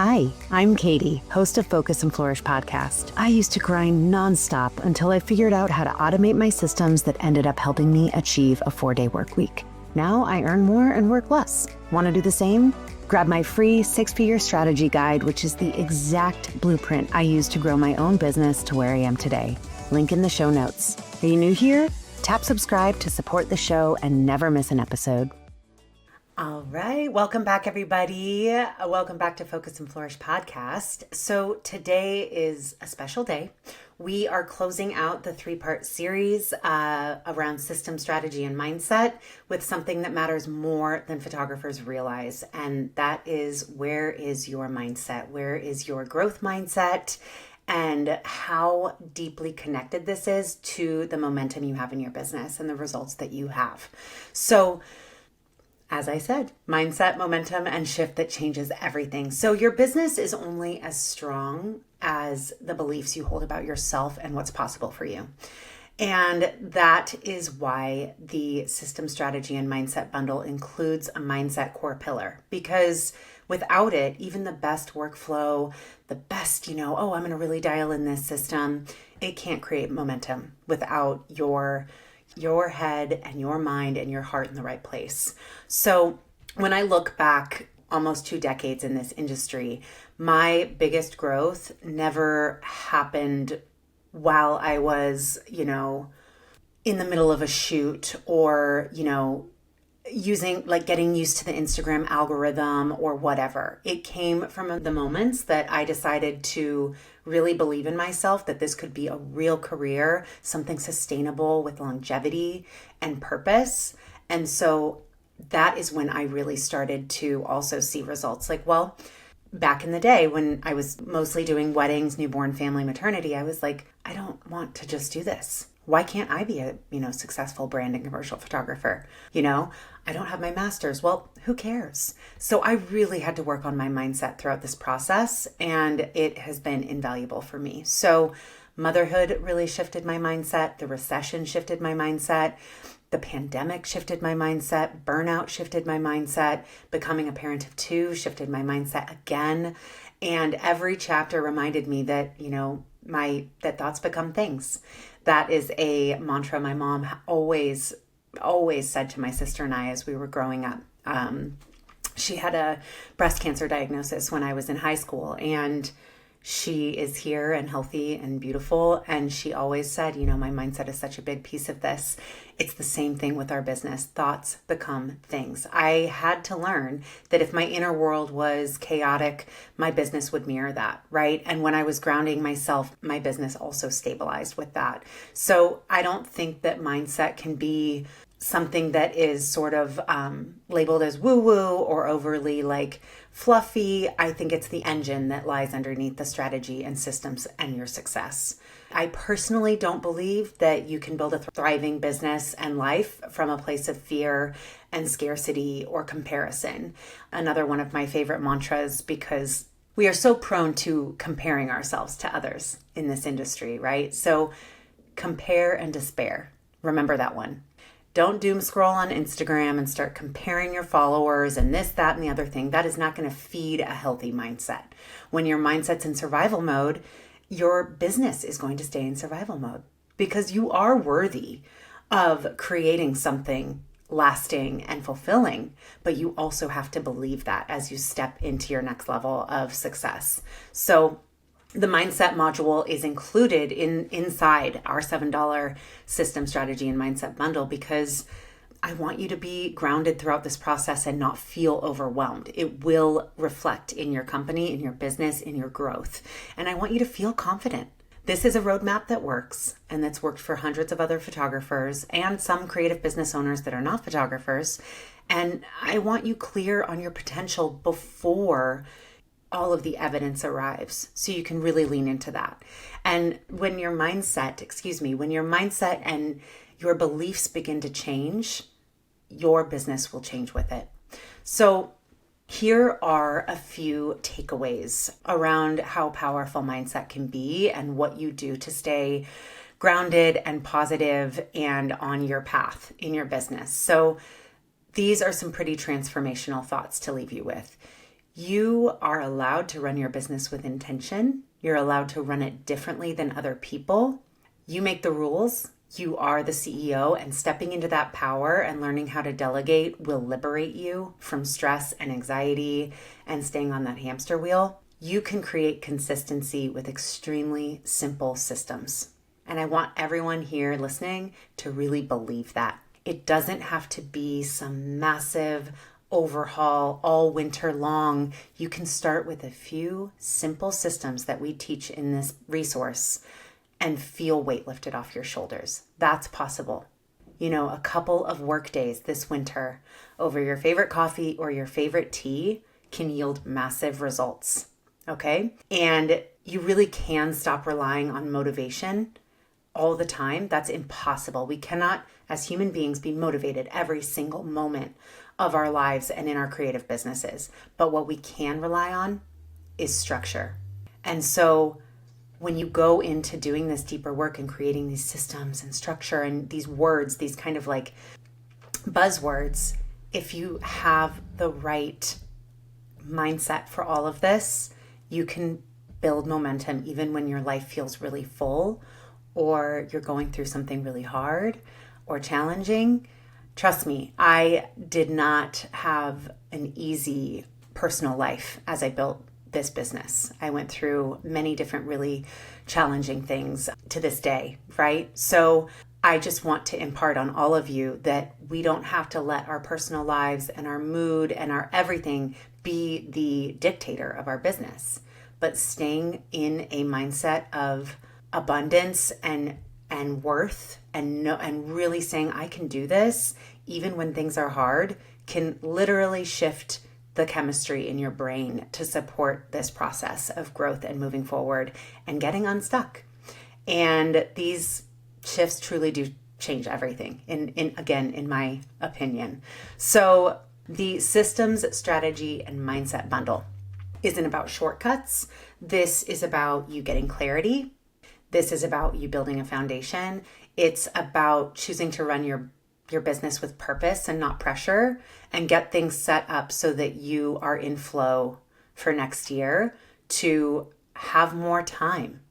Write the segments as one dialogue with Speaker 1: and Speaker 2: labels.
Speaker 1: Hi, I'm Katie, host of Focus and Flourish podcast. I used to grind nonstop until I figured out how to automate my systems that ended up helping me achieve a 4-day work week. Now I earn more and work less. Want to do the same? Grab my free 6-figure strategy guide, which is the exact blueprint I used to grow my own business to where I am today. Link in the show notes. Are you new here? Tap subscribe to support the show and never miss an episode. All right. Welcome back, everybody. Welcome back to Focus and Flourish podcast. So today is a special day. We are closing out the 3-part series around system, strategy, and mindset with something that matters more than photographers realize. And that is, where is your mindset? Where is your growth mindset? And how deeply connected this is to the momentum you have in your business and the results that you have. So as I said, mindset, momentum, and shift that changes everything. So your business is only as strong as the beliefs you hold about yourself and what's possible for you. And that is why the system, strategy, and mindset bundle includes a mindset core pillar. Because without it, even the best workflow, the best, I'm going to really dial in this system, it can't create momentum without your head and your mind and your heart in the right place. So when I look back almost 2 decades in this industry, my biggest growth never happened while I was, in the middle of a shoot or, getting used to the Instagram algorithm or whatever. It came from the moments that I decided to really believe in myself, that this could be a real career, something sustainable with longevity and purpose. And so that is when I really started to also see results. Back in the day when I was mostly doing weddings, newborn, family, maternity, I was like, I don't want to just do this. Why can't I be a, successful brand and commercial photographer? I don't have my master's. Well, who cares? So I really had to work on my mindset throughout this process, and it has been invaluable for me. So motherhood really shifted my mindset. The recession shifted my mindset. The pandemic shifted my mindset. Burnout shifted my mindset. Becoming a parent of 2 shifted my mindset again. And every chapter reminded me that, that thoughts become things. That is a mantra my mom always said to my sister and I as we were growing up. She had a breast cancer diagnosis when I was in high school, and she is here and healthy and beautiful. And she always said, my mindset is such a big piece of this. It's the same thing with our business. Thoughts become things. I had to learn that if my inner world was chaotic, my business would mirror that, right? And when I was grounding myself, my business also stabilized with that. So I don't think that mindset can be something that is sort of labeled as woo-woo or overly fluffy. I think it's the engine that lies underneath the strategy and systems and your success. I personally don't believe that you can build a thriving business and life from a place of fear and scarcity or comparison. Another one of my favorite mantras, because we are so prone to comparing ourselves to others in this industry, right? So compare and despair. Remember that one. Don't doom scroll on Instagram and start comparing your followers and this, that, and the other thing. That is not going to feed a healthy mindset. When your mindset's in survival mode, your business is going to stay in survival mode because you are worthy of creating something lasting and fulfilling, but you also have to believe that as you step into your next level of success. So the mindset module is included inside our $7 system, strategy, and mindset bundle because I want you to be grounded throughout this process and not feel overwhelmed. It will reflect in your company, in your business, in your growth. And I want you to feel confident. This is a roadmap that works and that's worked for hundreds of other photographers and some creative business owners that are not photographers. And I want you clear on your potential before all of the evidence arrives so you can really lean into that. And when your mindset and your beliefs begin to change, your business will change with it. So here are a few takeaways around how powerful mindset can be and what you do to stay grounded and positive and on your path in your business. So these are some pretty transformational thoughts to leave you with. You are allowed to run your business with intention. You're allowed to run it differently than other people. You make the rules. You are the CEO, and stepping into that power and learning how to delegate will liberate you from stress and anxiety and staying on that hamster wheel. You can create consistency with extremely simple systems. And I want everyone here listening to really believe that. It doesn't have to be some massive overhaul all winter long. You can start with a few simple systems that we teach in this resource and feel weight lifted off your shoulders. That's possible. A couple of work days this winter over your favorite coffee or your favorite tea can yield massive results. Okay? And you really can stop relying on motivation all the time. That's impossible. We cannot, as human beings, be motivated every single moment of our lives and in our creative businesses. But what we can rely on is structure. And so when you go into doing this deeper work and creating these systems and structure and these words, these kind of like buzzwords, if you have the right mindset for all of this, you can build momentum even when your life feels really full or you're going through something really hard or challenging. Trust me, I did not have an easy personal life as I built this business. I went through many different really challenging things to this day, right? So I just want to impart on all of you that we don't have to let our personal lives and our mood and our everything be the dictator of our business, but staying in a mindset of abundance and worth and really saying, I can do this even when things are hard, can literally shift the chemistry in your brain to support this process of growth and moving forward and getting unstuck. And these shifts truly do change everything, in my opinion. So the systems, strategy, and mindset bundle isn't about shortcuts. This is about you getting clarity. This is about you building a foundation. It's about choosing to run your business with purpose and not pressure, and get things set up so that you are in flow for next year to have more time,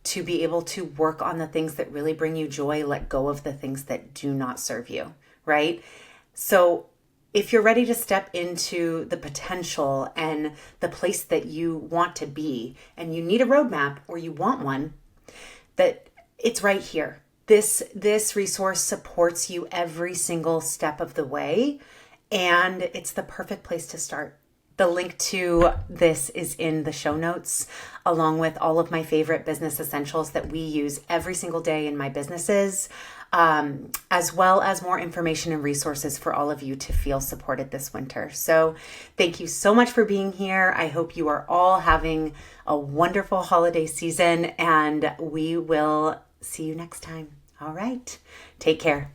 Speaker 1: to be able to work on the things that really bring you joy, let go of the things that do not serve you, right? So if you're ready to step into the potential and the place that you want to be, and you need a roadmap or you want one, that it's right here. This resource supports you every single step of the way, and it's the perfect place to start. The link to this is in the show notes, along with all of my favorite business essentials that we use every single day in my businesses, as well as more information and resources for all of you to feel supported this winter. So thank you so much for being here. I hope you are all having a wonderful holiday season, and we will see you next time. All right. Take care.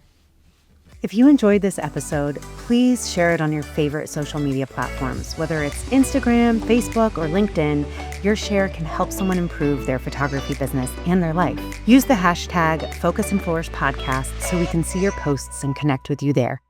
Speaker 1: If you enjoyed this episode, please share it on your favorite social media platforms, whether it's Instagram, Facebook, or LinkedIn. Your share can help someone improve their photography business and their life. Use the hashtag Focus and Flourish Podcast so we can see your posts and connect with you there.